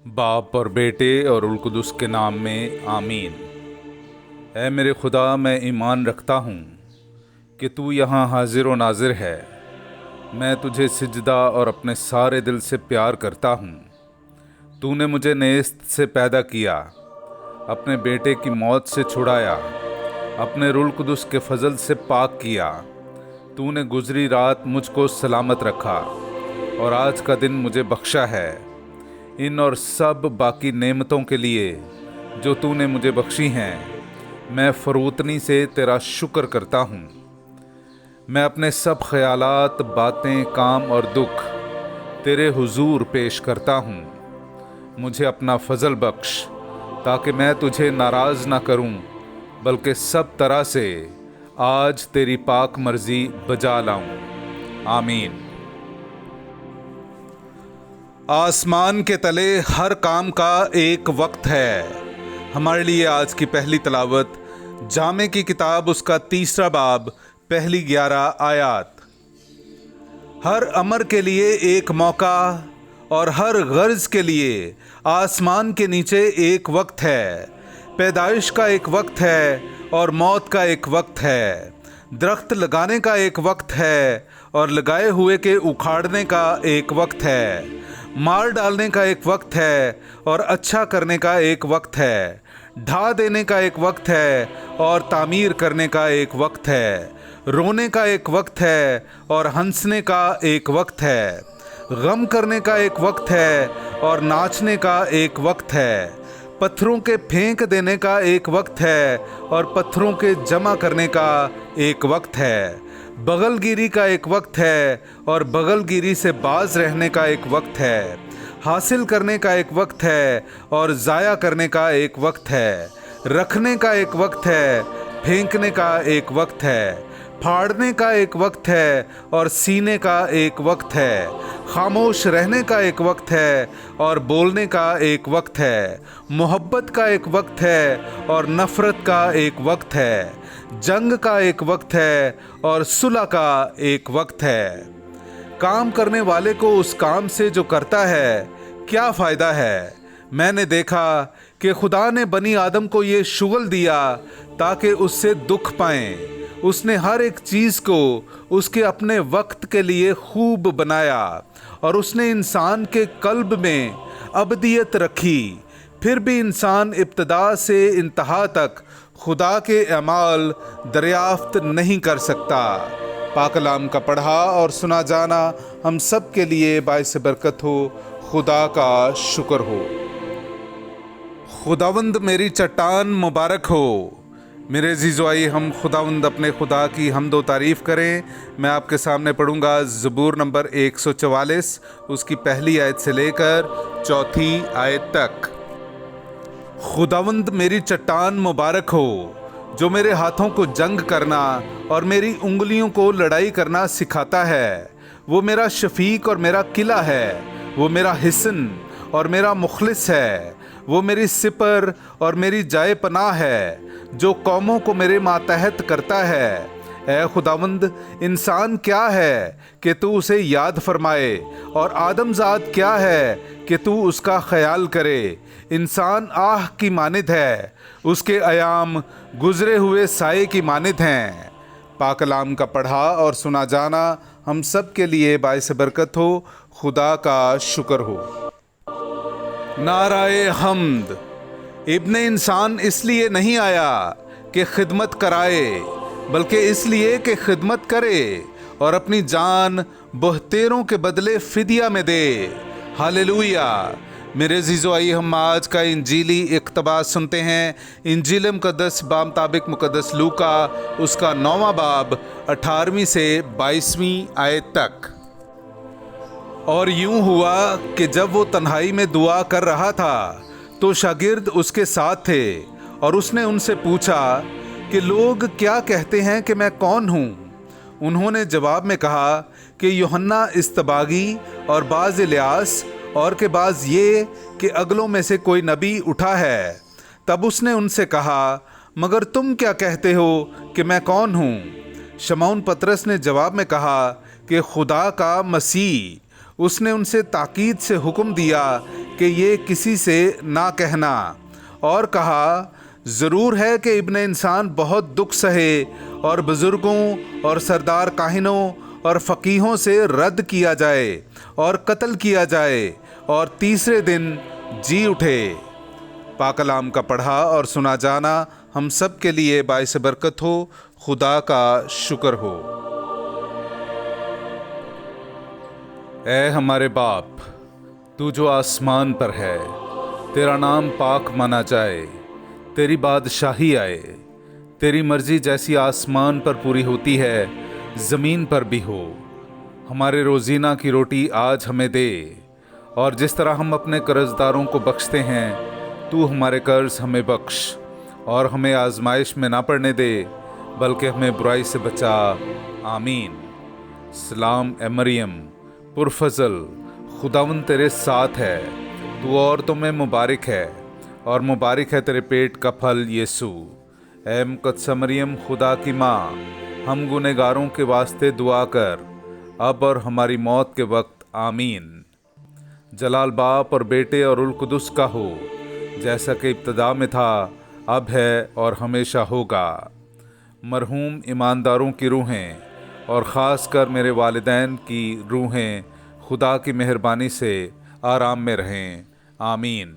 बाप और बेटे और उल कुदस के नाम में आमीन। ऐ मेरे खुदा, मैं ईमान रखता हूँ कि तू यहाँ हाजिर व नाजिर है। मैं तुझे सिजदा और अपने सारे दिल से प्यार करता हूँ। तूने मुझे नेस्त से पैदा किया, अपने बेटे की मौत से छुड़ाया, अपने रूल कुदस के फजल से पाक किया। तूने गुजरी रात मुझको सलामत रखा और आज का दिन मुझे बख्शा है। इन और सब बाकी नेमतों के लिए जो तूने मुझे बख्शी हैं, मैं फरोतनी से तेरा शुक्र करता हूँ। मैं अपने सब ख्यालात, बातें, काम और दुख तेरे हुजूर पेश करता हूँ। मुझे अपना फजल बख्श ताकि मैं तुझे नाराज़ ना करूँ, बल्कि सब तरह से आज तेरी पाक मर्जी बजा लाऊं। आमीन। आसमान के तले हर काम का एक वक्त है। हमारे लिए आज की पहली तलावत जामे की किताब, उसका 3 बाब, पहली 11 आयात। हर अमर के लिए एक मौका और हर गर्ज के लिए आसमान के नीचे एक वक्त है। पैदाइश का एक वक्त है और मौत का एक वक्त है। दरख्त लगाने का एक वक्त है और लगाए हुए के उखाड़ने का एक वक्त है। मार डालने का एक वक्त है और अच्छा करने का एक वक्त है। ढा देने का एक वक्त है और तामीर करने का एक वक्त है। रोने का एक वक्त है और हंसने का एक वक्त है। गम करने का एक वक्त है और नाचने का एक वक्त है। पत्थरों के फेंक देने का एक वक्त है और पत्थरों के जमा करने का एक वक्त है। बगलगिरी का एक वक्त है और बगलगिरी से बाज रहने का एक वक्त है। हासिल करने का एक वक्त है और ज़ाया करने का एक वक्त है। रखने का एक वक्त है, फेंकने का एक वक्त है। फाड़ने का एक वक्त है और सीने का एक वक्त है। खामोश रहने का एक वक्त है और बोलने का एक वक्त है। मोहब्बत का एक वक्त है और नफ़रत का एक वक्त है। जंग का एक वक्त है और सुलह का एक वक्त है। काम करने वाले को उस काम से जो करता है क्या फ़ायदा है। मैंने देखा कि खुदा ने बनी आदम को ये शुगल दिया ताकि उससे दुख पाएं। उसने हर एक चीज़ को उसके अपने वक्त के लिए खूब बनाया और उसने इंसान के कल्ब में अबदियत रखी। फिर भी इंसान इब्तदा से इंतहा तक खुदा के अमाल दरियाफ्त नहीं कर सकता। पाक कलाम का पढ़ा और सुना जाना हम सब के लिए बाइस बरकत हो। खुदा का शुक्र हो। खुदावंद मेरी चट्टान मुबारक हो। मेरे अज़ीज़ो, आइए हम खुदावंद अपने खुदा की हम्द व तारीफ़ करें। मैं आपके सामने पढ़ूंगा ज़बूर नंबर 144, उसकी पहली आयत से लेकर चौथी आयत तक। खुदावंद मेरी चट्टान मुबारक हो, जो मेरे हाथों को जंग करना और मेरी उंगलियों को लड़ाई करना सिखाता है। वो मेरा शफीक और मेरा किला है। वो मेरा हिस्न और मेरा मुखलिस है। वो मेरी सिपर और मेरी जाए पनाह है, जो कौमों को मेरे मातहत करता है। ऐ खुदावंद, इंसान क्या है कि तू उसे याद फरमाए, और आदमजाद क्या है कि तू उसका ख्याल करे। इंसान आह की मानिद है, उसके अयाम गुजरे हुए साये की मानिद हैं। पाक कलाम का पढ़ा और सुना जाना हम सब के लिए बाइस बरकत हो। खुदा का शुक्र हो। नाराए हम्द। इब्ने इंसान इसलिए नहीं आया कि खिदमत कराए, बल्कि इसलिए कि खिदमत करे और अपनी जान बहतेरों के बदले फिदिया में दे। हालेलुया। मेरे अज़ीज़ो, आइए हम आज का इंजीली इक़्तिबास सुनते हैं। इंजील मुक़द्दस बामुताबिक मुक़द्दस लूका, उसका 9वां बाब, 18वीं से 22वीं आयत तक। और यूं हुआ कि जब वो तन्हाई में दुआ कर रहा था तो शागिर्द उसके साथ थे, और उसने उनसे पूछा कि लोग क्या कहते हैं कि मैं कौन हूँ। उन्होंने जवाब में कहा कि यूहन्ना इस्तबागी, और बाज़ इलियास, और के बाज़ ये कि अगलों में से कोई नबी उठा है। तब उसने उनसे कहा, मगर तुम क्या कहते हो कि मैं कौन हूँ। शमौन पतरस ने जवाब में कहा कि खुदा का मसीह। उसने उनसे ताकीद से हुक्म दिया کہ یہ کسی سے نہ کہنا، اور کہا ضرور ہے کہ ابن انسان بہت دکھ سہے اور بزرگوں اور سردار کاہنوں اور فقیہوں سے رد کیا جائے اور قتل کیا جائے اور تیسرے دن جی اٹھے۔ پاک کلام کا پڑھا اور سنا جانا ہم سب کے لیے باعث برکت ہو۔ خدا کا شکر ہو۔ اے ہمارے باپ، تو جو آسمان پر ہے، تیرا نام پاک مانا جائے، تیری بادشاہی آئے، تیری مرضی جیسی آسمان پر پوری ہوتی ہے زمین پر بھی ہو۔ ہمارے روزینہ کی روٹی آج ہمیں دے، اور جس طرح ہم اپنے قرض داروں کو بخشتے ہیں تو ہمارے قرض ہمیں بخش، اور ہمیں آزمائش میں نہ پڑنے دے بلکہ ہمیں برائی سے بچا۔ آمین۔ سلام اے مریم، پرفضل، خداوند تیرے ساتھ ہے، تو عورتوں میں مبارک ہے، اور مبارک ہے تیرے پیٹ کا پھل یسوع۔ اے مقدسہ مریم خدا کی ماں، ہم گنہگاروں کے واسطے دعا کر، اب اور ہماری موت کے وقت۔ آمین۔ جلال باپ اور بیٹے اور القدس کا ہو، جیسا کہ ابتدا میں تھا، اب ہے اور ہمیشہ ہوگا۔ مرحوم ایمانداروں کی روحیں اور خاص کر میرے والدین کی روحیں خدا کی مہربانی سے آرام میں رہیں۔ آمین۔